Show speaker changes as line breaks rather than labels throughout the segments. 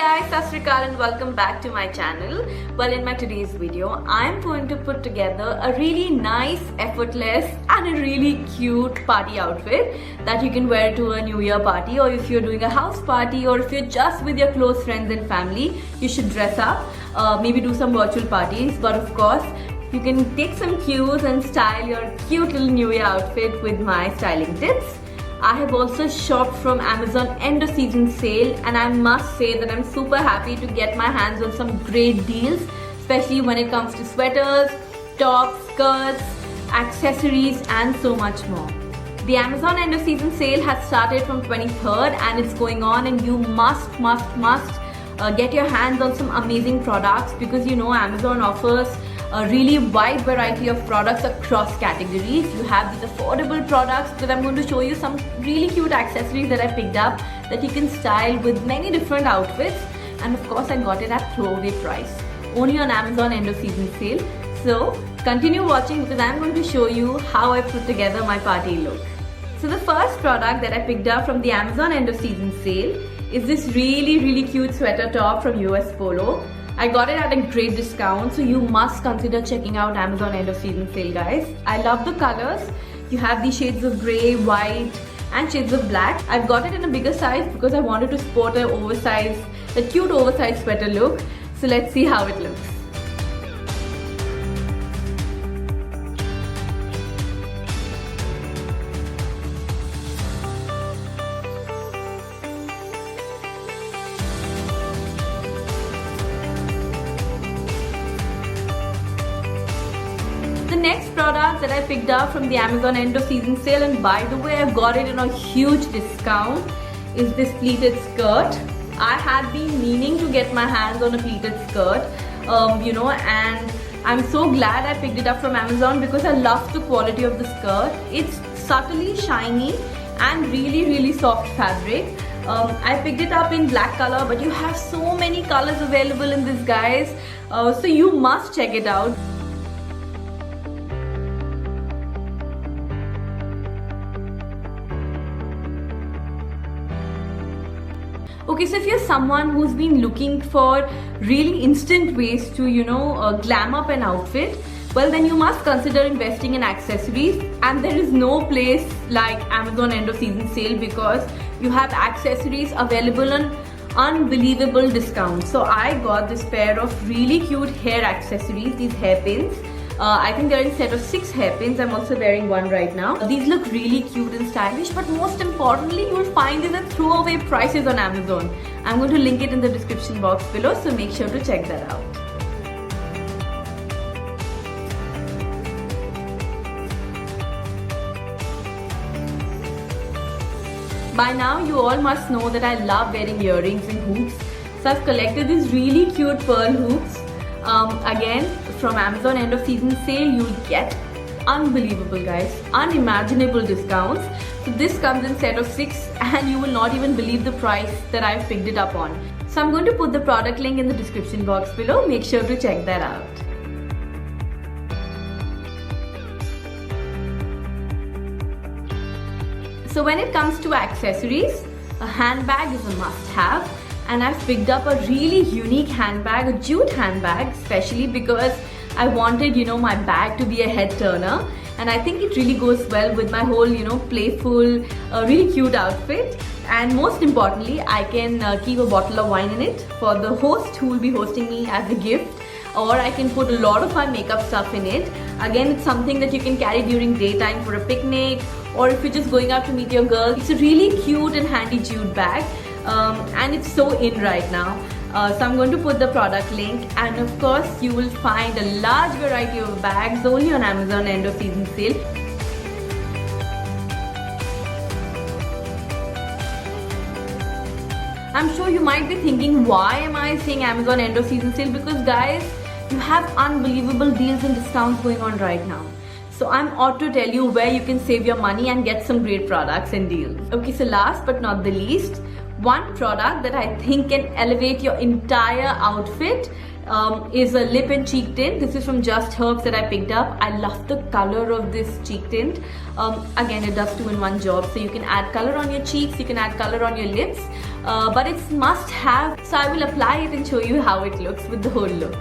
guys, Sat Sri Akal and welcome back to my channel. Well, in my today's video, I'm going to put together a really nice, effortless and a really cute party outfit that you can wear to a New Year party, or if you're doing a house party, or if you're just with your close friends and family, you should dress up, maybe do some virtual parties. But of course, you can take some cues and style your cute little New Year outfit with my styling tips. I have also shopped from Amazon end of season sale, and I must say that I'm super happy to get my hands on some great deals, especially when it comes to sweaters, tops, skirts, accessories and so much more. The Amazon end of season sale has started from 23rd and it's going on, and you must get your hands on some amazing products, because you know Amazon offers a really wide variety of products across categories. You have these affordable products, but I'm going to show you some really cute accessories that I picked up that you can style with many different outfits, and of course I got it at throwaway price, only on Amazon end of season sale. So continue watching, because I'm going to show you how I put together my party look. So the first product that I picked up from the Amazon end of season sale is this really cute sweater top from US Polo. I got it at a great discount, so you must consider checking out Amazon end of season sale, guys. I love the colors. You have these shades of grey, white and shades of black. I've got it in a bigger size because I wanted to sport a cute oversized sweater look. So let's see how it looks. The next product that I picked up from the Amazon end of season sale, and by the way I got it in a huge discount, is this pleated skirt. I had been meaning to get my hands on a pleated skirt, and I'm so glad I picked it up from Amazon because I love the quality of the skirt. It's subtly shiny and really soft fabric. I picked it up in black color, but you have so many colors available in this, guys, so you must check it out. Okay, so if you're someone who's been looking for really instant ways to, glam up an outfit, well then you must consider investing in accessories, and there is no place like Amazon end of season sale because you have accessories available on unbelievable discounts. So I got this pair of really cute hair accessories, these hairpins. I think they're in a set of 6 hairpins. I'm also wearing one right now. These look really cute and stylish, but most importantly, you'll find these at throwaway prices on Amazon. I'm going to link it in the description box below, so make sure to check that out. By now, you all must know that I love wearing earrings and hoops. So I've collected these really cute pearl hoops. Again, from Amazon end of season sale, you'll get unbelievable, guys, unimaginable discounts. So this comes in set of 6 and you will not even believe the price that I've picked it up on. So I'm going to put the product link in the description box below. Make sure to check that out. So when it comes to accessories, a handbag is a must-have. And I've picked up a really unique handbag, a jute handbag, especially because I wanted, my bag to be a head turner. And I think it really goes well with my whole, playful, really cute outfit. And most importantly, I can keep a bottle of wine in it for the host who will be hosting me as a gift. Or I can put a lot of my makeup stuff in it. Again, it's something that you can carry during daytime for a picnic, or if you're just going out to meet your girl. It's a really cute and handy jute bag. And it's so in right now. So I'm going to put the product link, and of course you will find a large variety of bags only on Amazon end of season sale. I'm sure you might be thinking, why am I saying Amazon end of season sale? Because guys, you have unbelievable deals and discounts going on right now. So I'm ought to tell you where you can save your money and get some great products and deals. Okay, so last but not the least, one product that I think can elevate your entire outfit is a lip and cheek tint. This is from Just Herbs that I picked up. I love the color of this cheek tint. Again, it does 2-in-1 job. So you can add color on your cheeks, you can add color on your lips, but it's must have. So I will apply it and show you how it looks with the whole look.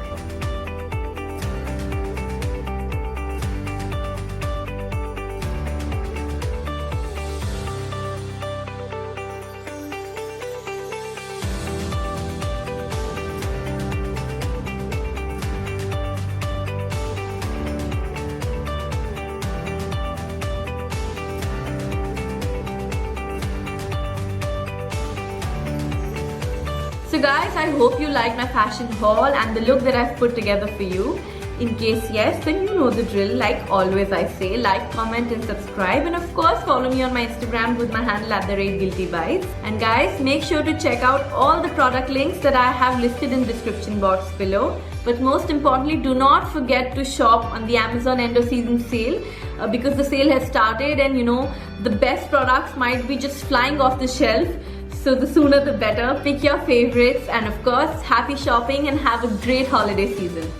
So guys, I hope you like my fashion haul and the look that I've put together for you. In case yes, then you know the drill. Like always I say, like, comment and subscribe, and of course follow me on my Instagram with my handle @guiltybites. And guys, make sure to check out all the product links that I have listed in the description box below. But most importantly, do not forget to shop on the Amazon end of season sale because the sale has started, and you know, the best products might be just flying off the shelf. So the sooner the better. Pick your favorites, and of course, happy shopping and have a great holiday season.